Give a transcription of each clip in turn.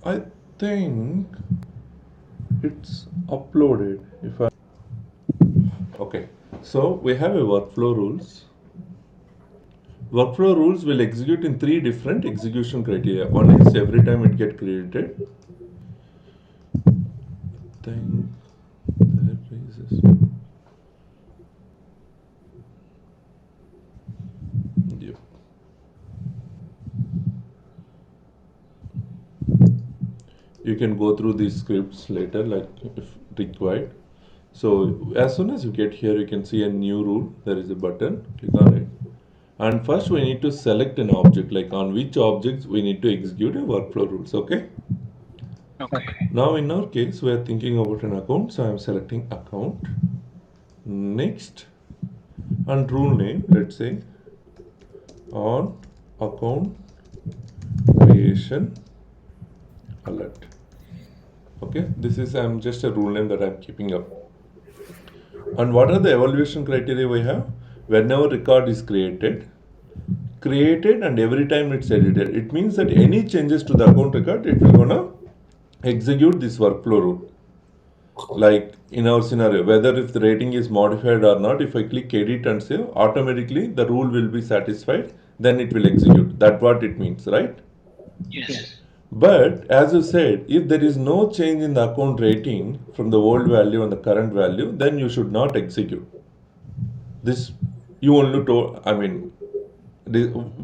I think it's uploaded. If I Okay, so we have a workflow rules. Workflow rules will execute in three different execution criteria. One is every time it get created. Then there is yeah. You can go through these scripts later, like if required. So as soon as you get here, you can see a new rule. There is a button. Click on it. And first we need to select an object, like on which objects we need to execute a workflow rules. Okay. Okay. Now in our case, we are thinking about an account. So I am selecting account. Next, and rule name, let's say on account creation alert. Okay, this is just a rule name that I'm keeping up. And what are the evaluation criteria we have? Whenever record is created and every time it's edited, it means that any changes to the account record, it will gonna execute this workflow rule. Like in our scenario, whether if the rating is modified or not, if I click edit and save, automatically the rule will be satisfied, then it will execute. That's what it means, right? Yes. But as you said, if there is no change in the account rating from the old value and the current value, then you should not execute. This you only told,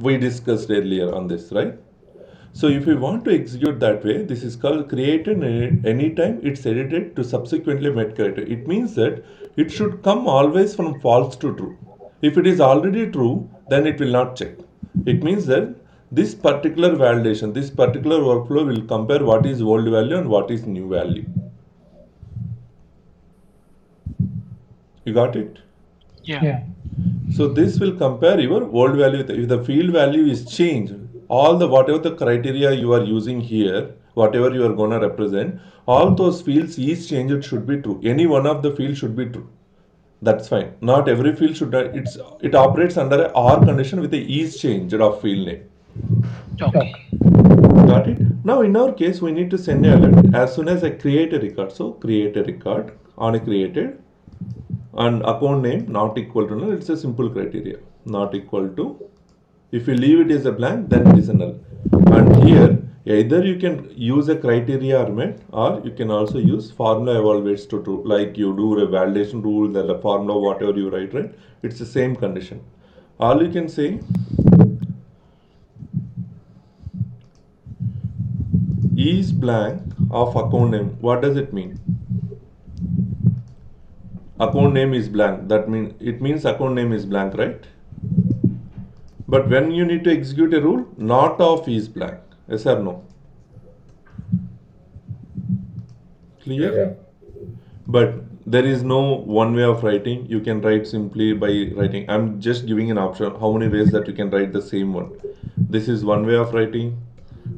we discussed earlier on this, right? So if you want to execute that way, this is called created anytime it's edited to subsequently made created. It means that it should come always from false to true. If it is already true, then it will not check. It means that this particular validation, this particular workflow will compare what is old value and what is new value. You got it? Yeah. Yeah. So this will compare your old value. If the field value is changed, all the whatever the criteria you are using here, whatever you are gonna represent, all those fields is changed should be true. Any one of the fields should be true. That's fine. Not every field should. It operates under a OR condition with a is changed of field name. Okay. Got it? Now in our case, we need to send a alert as soon as I create a record. So create a record on a created and account name not equal to null. It's a simple criteria. Not equal to. If you leave it as a blank, then it is a null. And here, either you can use a criteria argument or you can also use formula evaluates to true. Like you do a validation rule, the formula, whatever you write, right? It's the same condition. All you can say is blank of account name. What does it mean? Account name is blank. That means it means account name is blank, right? But when you need to execute a rule, not of is blank. Yes or no? Clear? Yeah. But there is no one way of writing. You can write simply by writing. I'm just giving an option how many ways that you can write the same one. This is one way of writing.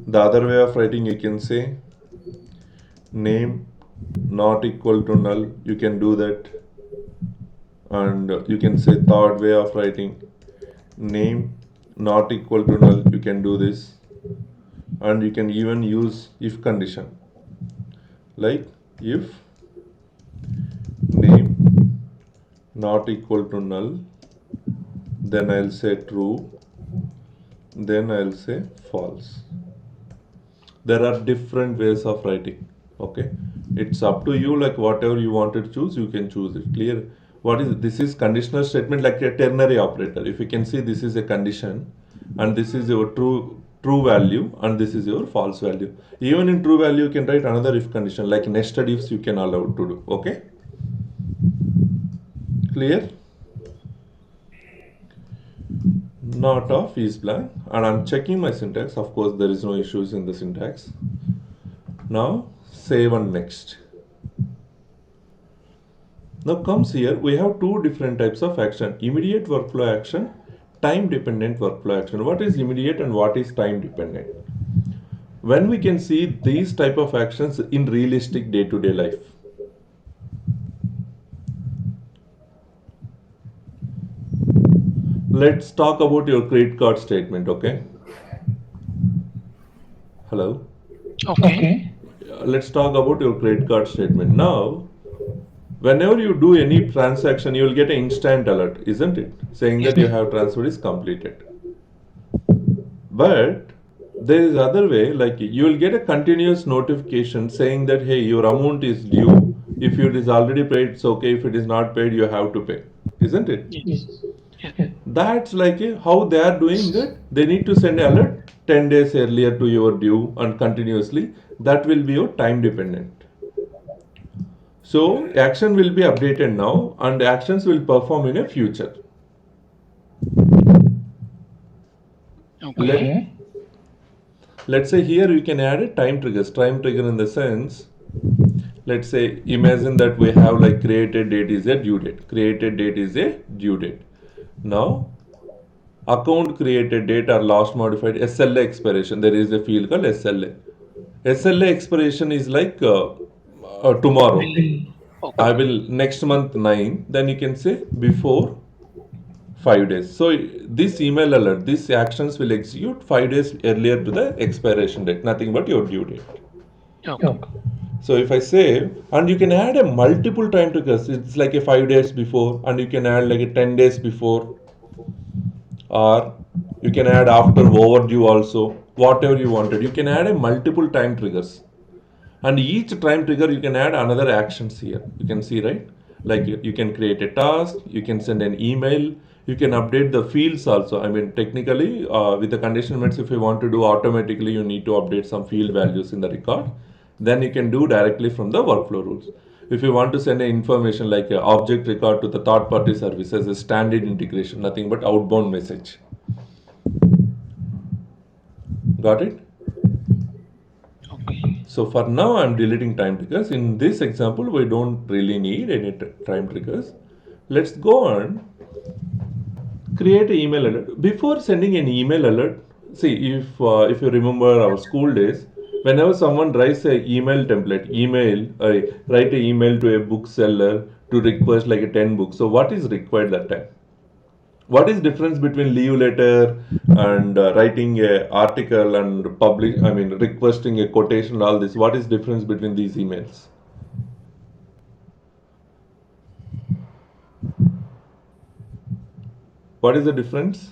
The other way of writing, you can say name not equal to null. You can do that. And you can say third way of writing name not equal to null. You can do this. And you can even use if condition, like if name not equal to null, then I'll say true, then I'll say false. There are different ways of writing. Okay, it's up to you, like whatever you wanted to choose, you can choose it. Clear? What is this? Is conditional statement like a ternary operator. If you can see, this is a condition and this is your true value and this is your false value. Even in true value, you can write another if condition, like nested ifs you can allow to do. Okay, clear? Not of is blank, and I'm checking my syntax. Of course, there is no issues in the syntax. Now save and next. Now comes here, we have two different types of action: immediate workflow action, time dependent workflow action. What is immediate and what is time dependent? When we can see these type of actions in realistic day-to-day life. Let's talk about your credit card statement, okay? Hello? Okay. Let's talk about your credit card statement. Now, whenever you do any transaction, you will get an instant alert, isn't it? Saying that Yes. your have transfer is completed. But there is other way, like you will get a continuous notification saying that hey, your amount is due. If it is already paid, it's okay. If it is not paid, you have to pay, isn't it? Yes. Yes. That's like how they are doing that. They need to send alert 10 days earlier to your due and continuously. That will be your time dependent. So action will be updated now and actions will perform in a future. Okay. Let's say here you can add a time triggers. Time trigger in the sense, let's say imagine that we have like created date is a due date. Created date is a due date. Now account created date or last modified SLA expiration. There is a field called SLA. SLA expiration is like tomorrow. I Okay. will next month 9. Then you can say before 5 days. So this email alert, these actions will execute 5 days earlier to the expiration date. Nothing but your due date. Okay. So if I save, and you can add a multiple time triggers. It's like a 5 days before, and you can add like a 10 days before, or you can add after overdue also. Whatever you wanted, you can add a multiple time triggers, and each time trigger you can add another actions here. You can see, right? Like you can create a task, you can send an email, you can update the fields also. I mean, technically, with the conditionals, if you want to do automatically, you need to update some field values in the record. Then you can do directly from the workflow rules. If you want to send an information like a object record to the third party service as a standard integration, nothing but outbound message. Got it? Okay. So for now, I'm deleting time triggers. In this example, we don't really need any time triggers. Let's go on create an email alert. Before sending an email alert, see if you remember our school days, whenever someone writes an email template, write an email to a bookseller to request like a 10 books. So what is required that time? What is difference between leave letter and writing a article and publish? I mean, requesting a quotation. All this. What is difference between these emails? What is the difference?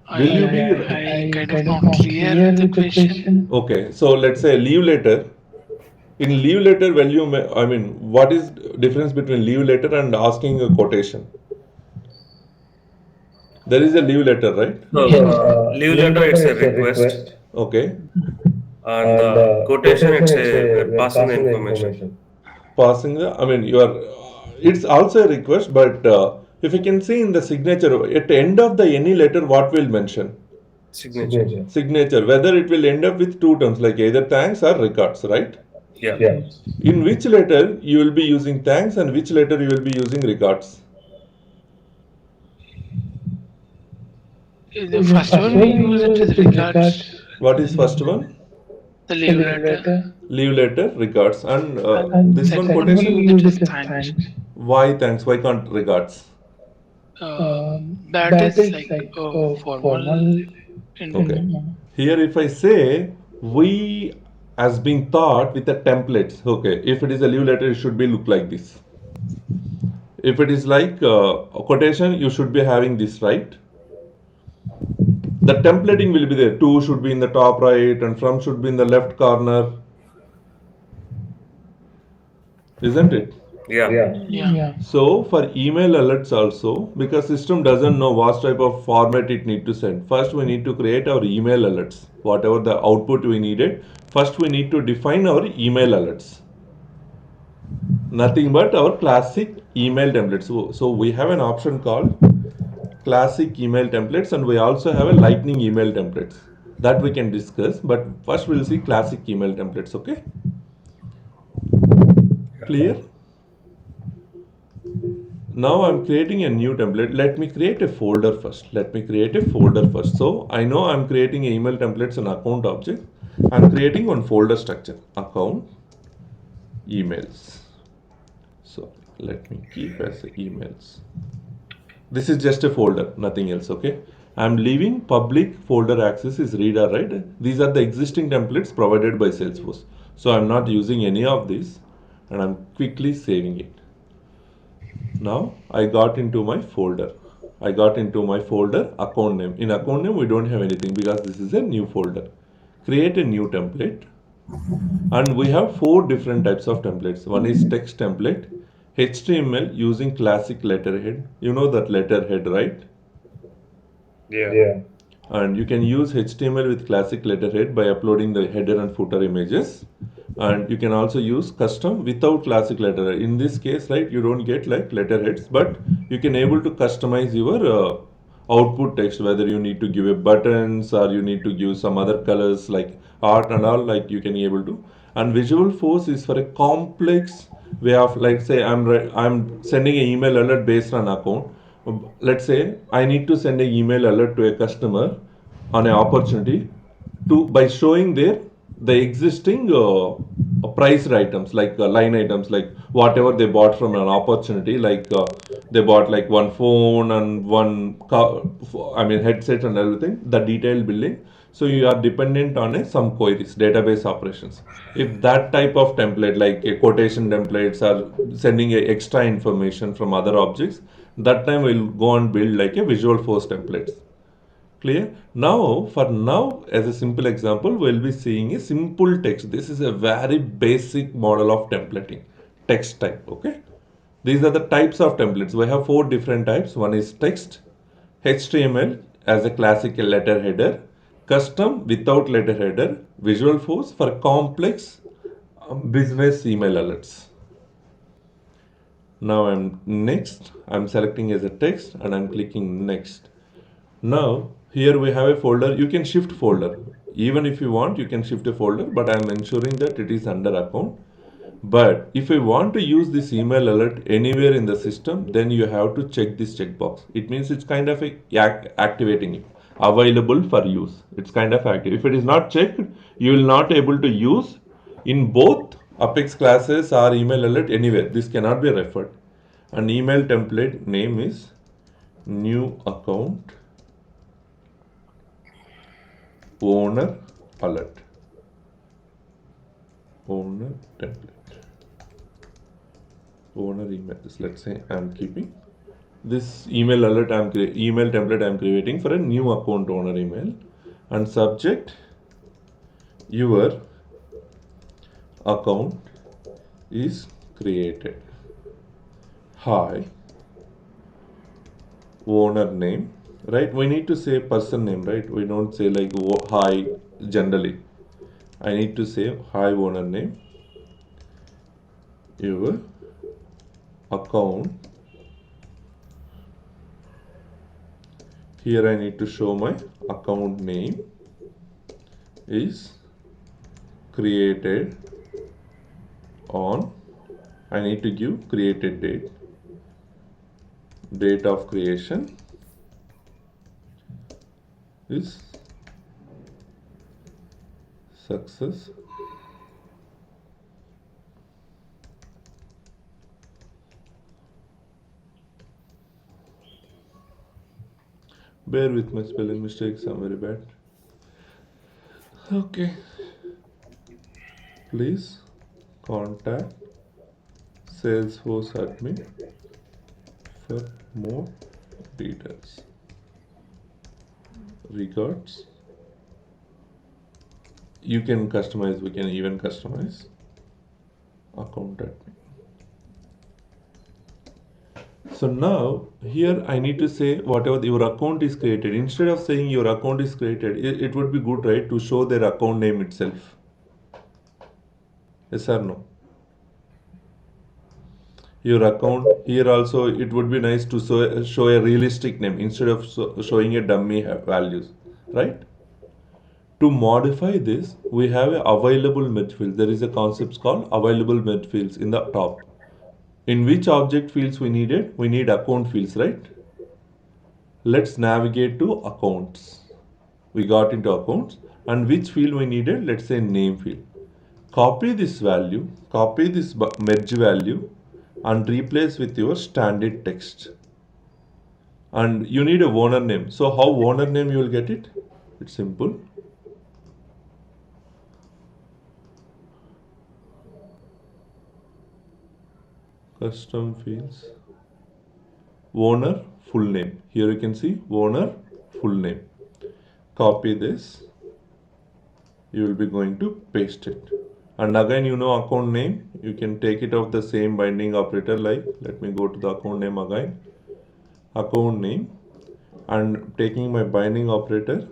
Will you be I kind of not clear with the question. okay? So let's say leave letter. In leave letter, I mean, what is difference between leave letter and asking a quotation? There is a leave letter, right? So, leave letter, it's a request, Okay. and the quotation, it's a we're passing the information. Passing the, I mean, you are. It's also a request, but if you can see in the signature at the end of the any letter, what will mention? Signature. Signature. Whether it will end up with two terms like either thanks or regards, right? Yeah. In which letter you will be using thanks and which letter you will be using regards? The first one we use it with regards. What is first one? The leave letter. Leave letter, regards, and this one Second one quotation. we use it with thanks. Why thanks? Why can't regards? That is like formal. Okay. Here, if I say we as being taught with the templates, okay. If it is a leave letter, it should be look like this. If it is like a quotation, you should be having this, right? The templating will be there. To should be in the top right and from should be in the left corner. Isn't it? Yeah. So for email alerts also, because system doesn't know what type of format it need to send. First we need to create our email alerts. Whatever the output we needed, first we need to define our email alerts. Nothing but our classic email templates. So we have an option called classic email templates, and we also have a lightning email templates that we can discuss. But first we'll see classic email templates. Okay? Clear? Now I'm creating a new template. Let me create a folder first. So I know I'm creating email templates and account object. I'm creating one folder structure. Account. emails. So let me keep as emails. This is just a folder, nothing else, okay? I'm leaving public folder access is read or write. These are the existing templates provided by Salesforce. So I'm not using any of these and I'm quickly saving it. Now I got into my folder. I got into my folder account name. In account name, we don't have anything because this is a new folder. Create a new template. And we have 4 different types of templates. One is text template, HTML using classic letterhead. You know that letterhead, right? Yeah. And you can use HTML with classic letterhead by uploading the header and footer images. And you can also use custom without classic letterhead. In this case, right, you don't get like letterheads, but you can able to customize your output text, whether you need to give a buttons or you need to give some other colors like art and all, like you can be able to. And Visual Force is for a complex way of, like say I'm sending an email alert based on account. Let's say I need to send an email alert to a customer on an opportunity to by showing the existing priced items like line items, like whatever they bought from an opportunity, like they bought like one phone and one car, I mean headset and everything, the detailed billing. So you are dependent on some queries, database operations. If that type of template like a quotation templates are sending a extra information from other objects, that time we'll go and build like a Visual Force templates. Clear? Now, for now, as a simple example, we'll be seeing a simple text. This is a very basic model of templating. Text type, okay? These are the types of templates. We have 4 different types. One is text, HTML as a classic letter header, custom without letter header, Visual Force for complex business email alerts. Now I'm selecting as a text and I'm clicking next. Now, here we have a folder. You can shift folder. Even if you want, you can shift a folder, but I'm ensuring that it is under account. But if you want to use this email alert anywhere in the system, then you have to check this checkbox. It means it's kind of activating it, available for use. It's kind of active. If it is not checked, you will not able to use in both Apex classes or email alert anywhere. This cannot be referred. An email template name is new account owner alert, owner template, owner emails. Let's say I'm keeping this email alert, email template I'm creating for a new account owner email, and subject your account is created. Hi, owner name, right? We need to say person name, right? We don't say like hi generally. I need to say hi owner name, your account. Here I need to show my account name is created on, I need to give created date of creation is success. Bear with my spelling mistakes, I'm very bad. Okay. Please contact Salesforce admin for more details. Regards. You can customize, we can even customize account admin. So now here I need to say whatever your account is created. Instead of saying your account is created, it would be good, right, to show their account name itself. Yes or no? Your account here also, it would be nice to show a realistic name instead of showing a dummy values, right? To modify this, we have a available method field. There is a concept called available method fields in the top. In which object fields we needed? We need account fields, right? Let's navigate to accounts. We got into accounts, and which field we needed? Let's say name field. copy this value, copy this merge value and replace with your standard text. And you need a owner name. So how owner name you will get it? It's simple. Custom fields. Owner full name. Here you can see owner full name. Copy this. You will be going to paste it. And again, you know account name. You can take it off the same binding operator. Like, let me go to the account name again. Account name. And taking my binding operator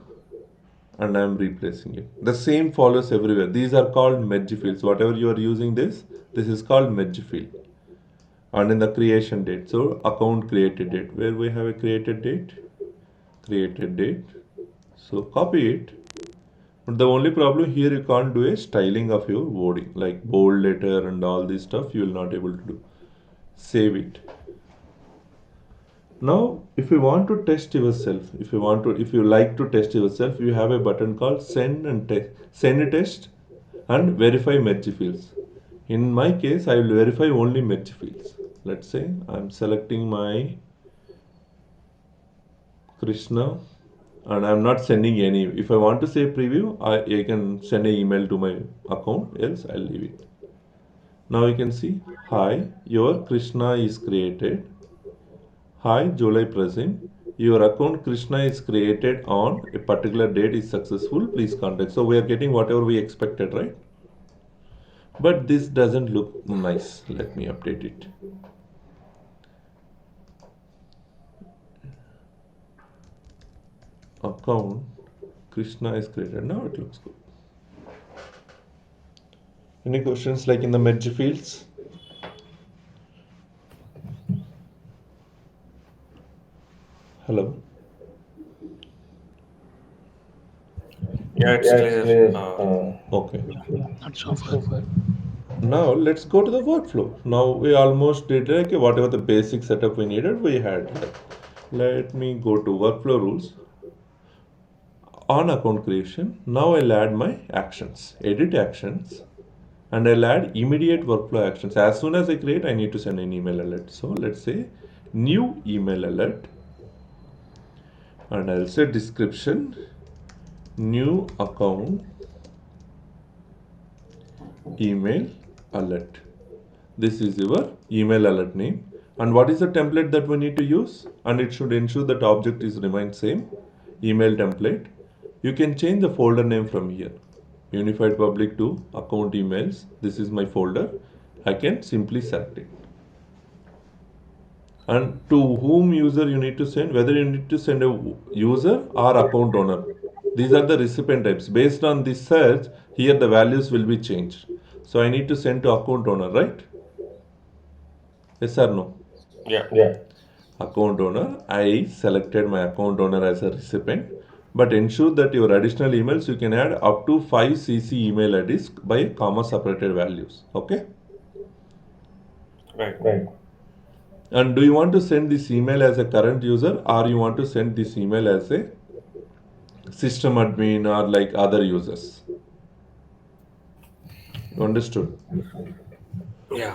and I am replacing it. The same follows everywhere. These are called merge fields. Whatever you are using this is called merge field. And in the creation date, so account created date, where we have a created date, so copy it. But the only problem here, you can't do a styling of your wording, like bold letter and all this stuff, you will not able to do. Save it. Now, if you want to test yourself, if you like to test yourself, you have a button called send a test and verify merge fields. In my case, I will verify only merge fields. Let's say I'm selecting my Krishna and I'm not sending any. If I want to say preview, I can send an email to my account, else I'll leave it. Now you can see, hi, your Krishna is created. Hi, July present. Your account Krishna is created on a particular date is successful. Please contact. So we are getting whatever we expected, right? But this doesn't look nice. Let me update it. Account Krishna is created. Now it looks good. Any questions like in the merge fields? Hello. Yeah, it's clear. Okay. Not so far. Now let's go to the workflow. Now we almost did like whatever the basic setup we needed, we had. Let me go to workflow rules. On account creation, now I'll add my actions, edit actions, and I'll add immediate workflow actions. As soon as I create, I need to send an email alert. So let's say new email alert, and I'll say description, new account, email alert. This is your email alert name. And what is the template that we need to use? And it should ensure that object is remain same, email template. You can change the folder name from here. Unified public to account emails. This is my folder. I can simply select it. And to whom user you need to send, whether you need to send a user or account owner. These are the recipient types. Based on this search, here the values will be changed. So I need to send to account owner, right? Yes or no? Yeah. Account owner. I selected my account owner as a recipient. But ensure that your additional emails, you can add up to 5 CC email IDs by comma separated values. Okay? Right. And do you want to send this email as a current user, or you want to send this email as a system admin or like other users? You understood? Yeah.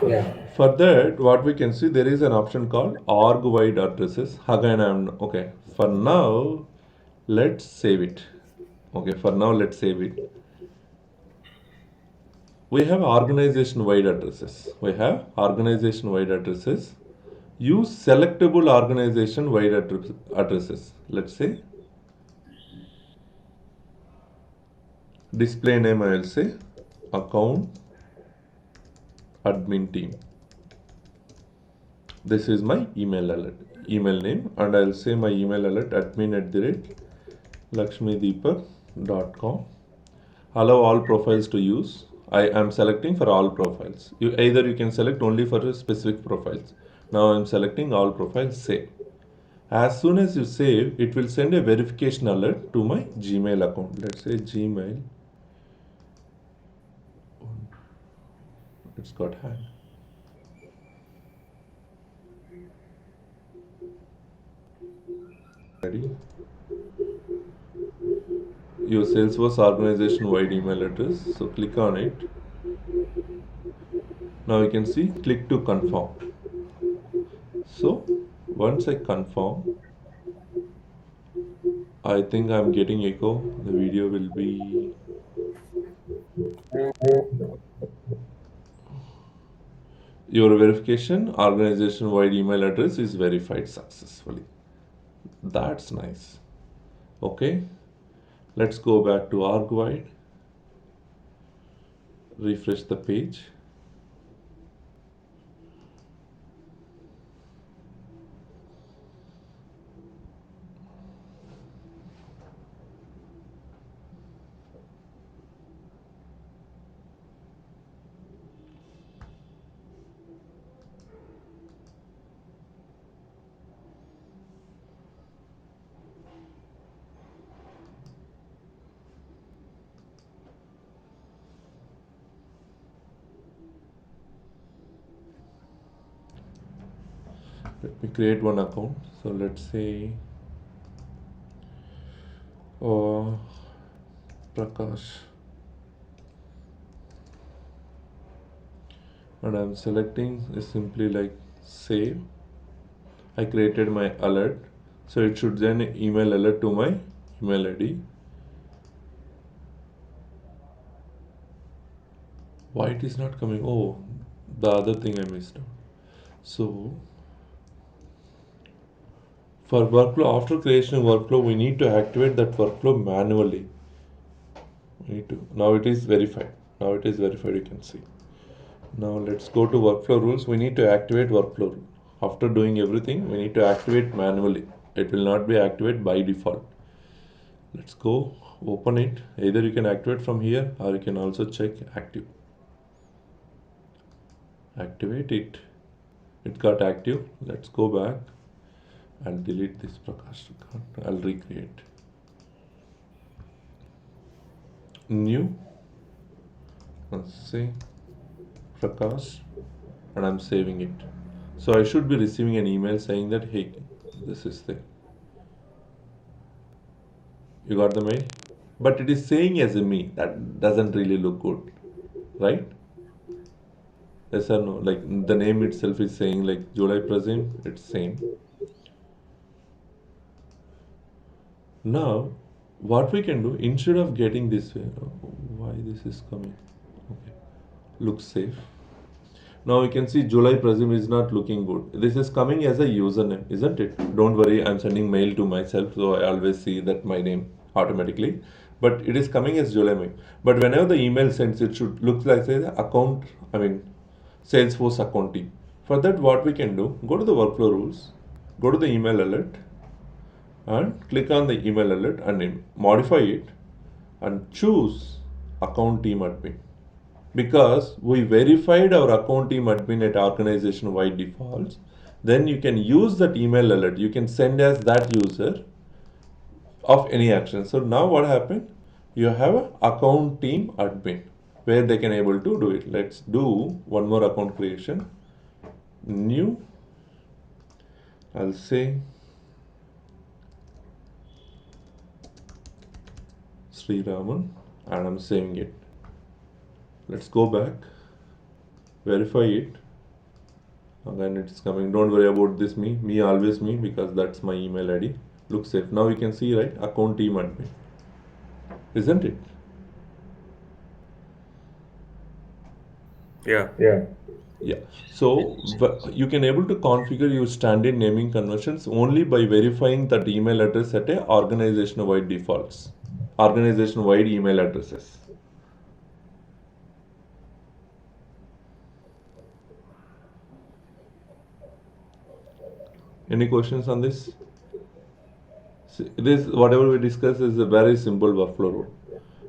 For that, what we can see, there is an option called org wide addresses. Again, okay. For now, let's save it. Okay, for now, let's save it. We have organization wide addresses. Use selectable organization wide addresses. Let's say display name, I will say account admin team. This is my email name, and I'll say my email alert admin@lakshmideepak.com. Allow all profiles to use. I am selecting for all profiles. You can select only for specific profiles. Now I'm selecting all profiles, save. As soon as you save, it will send a verification alert to my Gmail account. Let's say Gmail. It's got hacked. Ready? Your Salesforce organization wide email address. So click on it. Now you can see click to confirm. So once I confirm, I think I'm getting echo. The video will be your verification organization wide email address is verified successfully. That's nice. Okay, let's go back to ArgWide, refresh the page. Let me create one account. So let's say Prakash, and I'm selecting is simply like save. I created my alert, so it should then email alert to my email ID. Why it is not coming? Oh, the other thing I missed out. So for workflow, after creation of workflow, we need to activate that workflow manually. We need to. Now it is verified. Now it is verified. You can see. Now let's go to workflow rules. We need to activate workflow rule. After doing everything, we need to activate manually. It will not be activated by default. Let's go open it. Either you can activate from here or you can also check active. Activate it. It got active. Let's go back. I'll delete this Prakash account. I'll recreate. New. Let's see. Prakash. And I'm saving it. So I should be receiving an email saying that, hey, this is the. You got the mail? But it is saying as a me. That doesn't really look good. Right? Yes or no? Like the name itself is saying like July Prasim, it's same. Now, what we can do instead of getting this way, why this is coming? Okay, looks safe. Now you can see July Prasim is not looking good. This is coming as a username, isn't it? Don't worry, I'm sending mail to myself, so I always see that my name automatically. But it is coming as July mail. But whenever the email sends, it should look like say the account. I mean, Salesforce account team. For that, what we can do? Go to the workflow rules, go to the email alert, and click on the email alert and modify it and choose account team admin. Because we verified our account team admin at organization wide defaults, then you can use that email alert. You can send as that user of any action. So now what happened? You have an account team admin where they can able to do it. Let's do one more account creation. New. I'll say Sri Raman and I'm saving it. Let's go back, verify it. Again, it's coming. Don't worry about this me always me because that's my email ID. Looks safe. Now you can see right account team admin, isn't it? Yeah. Yeah. So you can able to configure your standard naming conventions only by verifying that email address at a organization wide defaults, organization wide email addresses. Any questions on this? This whatever we discuss is a very simple workflow rule,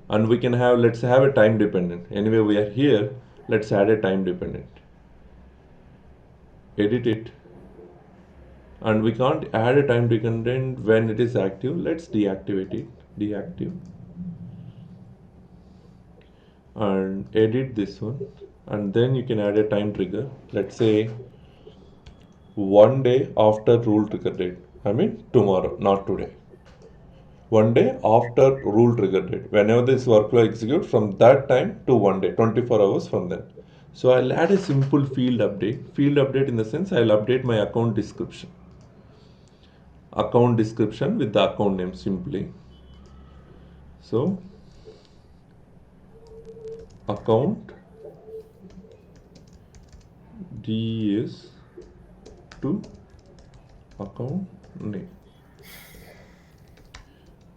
and we can have let's have a time dependent. Anyway, we are here. Let's add a time dependent. Edit it, and we can't add a time dependent when it is active. Let's deactivate it. Deactive, and edit this one, and then you can add a time trigger. Let's say 1 day after rule trigger date. I mean tomorrow, not today. 1 day after rule trigger date. Whenever this workflow executes from that time to 1 day, 24 hours from then. So I'll add a simple field update. Field update in the sense I'll update my account description. Account description with the account name simply. So account DS to account name.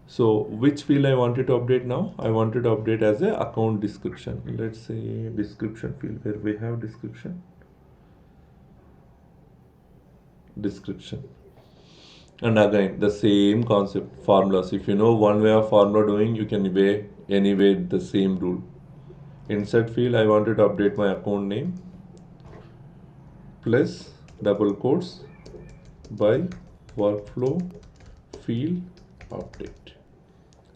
So which field I wanted to update now? I wanted to update as a account description. Let's say description field where we have description. And again the same concept, formulas. If you know one way of formula doing, you can anyway the same rule. Insert field, I wanted to update my account name plus double quotes by workflow field update.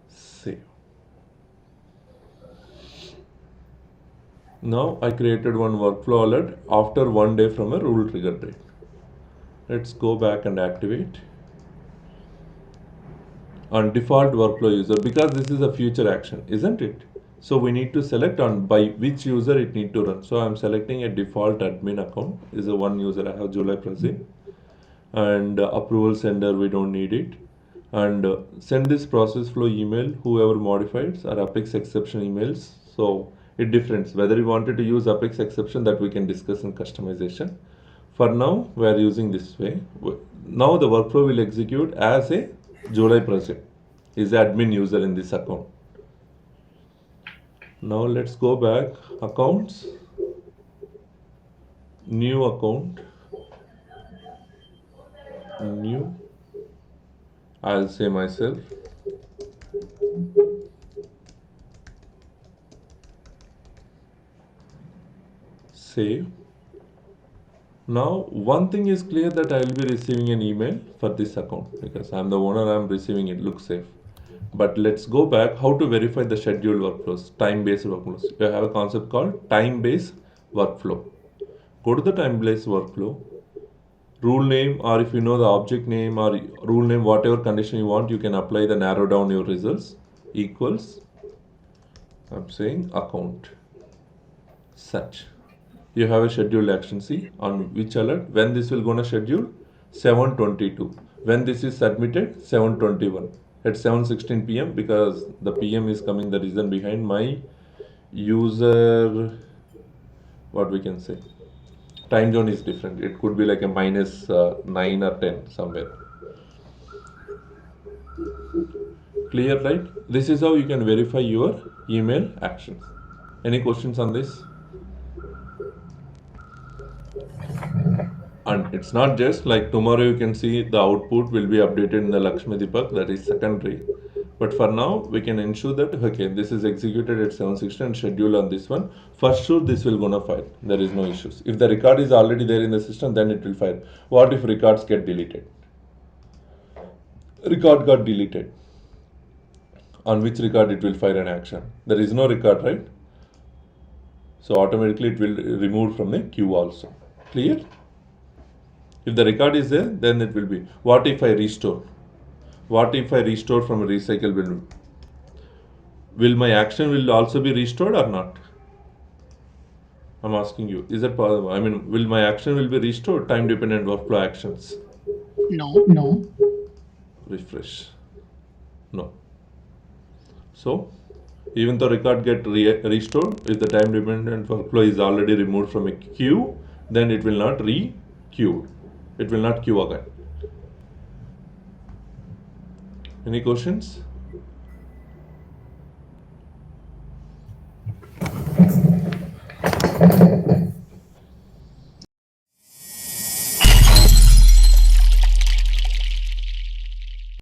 Save. Now I created one workflow alert after 1 day from a rule trigger date. Let's go back and activate. On default workflow user, because this is a future action, isn't it? So we need to select on by which user it need to run. So I'm selecting a default admin account. Is a one user. I have July Prazi. And approval sender, we don't need it. And send this process flow email, whoever modifies, or Apex exception emails. So it differs whether you wanted to use Apex exception, that we can discuss in customization. For now, we are using this way. Now the workflow will execute as a July project is the admin user in this account. Now let's go back, accounts, new account, new, I'll say myself, save. Now one thing is clear, that I will be receiving an email for this account because I'm the owner, I'm receiving it, looks safe. But let's go back, how to verify the scheduled workflows, time-based workflows. We have a concept called time-based workflow. Go to the time-based workflow, rule name, or if you know the object name or rule name, whatever condition you want, you can apply the narrow down your results, equals, I'm saying account, such. You have a scheduled action, see on which alert, when this will gonna schedule, 7:22. When this is submitted, 7:21. At 7:16 p.m. because the PM is coming, the reason behind my user, what we can say, time zone is different. It could be like a -9 or 10 somewhere. Clear, right? This is how you can verify your email actions. Any questions on this? And it's not just like tomorrow you can see the output will be updated in the Lakshmi Deepak, that is secondary. But for now, we can ensure that, okay, this is executed at 7:16 and schedule on this one. For sure, this will gonna fire. There is no issues. If the record is already there in the system, then it will fire. What if records get deleted? Record got deleted. On which record it will fire an action? There is no record, right? So automatically it will remove from the queue also. Clear? If the record is there, then it will be. What if I restore? What if I restore from a recycle bin? Will my action will also be restored or not? I'm asking you. Is that possible? I mean, will my action will be restored? Time dependent workflow actions. No. Refresh. No. So, even though record get restored, if the time dependent workflow is already removed from a queue, then it will not re-queue. It will not queue again. Any questions?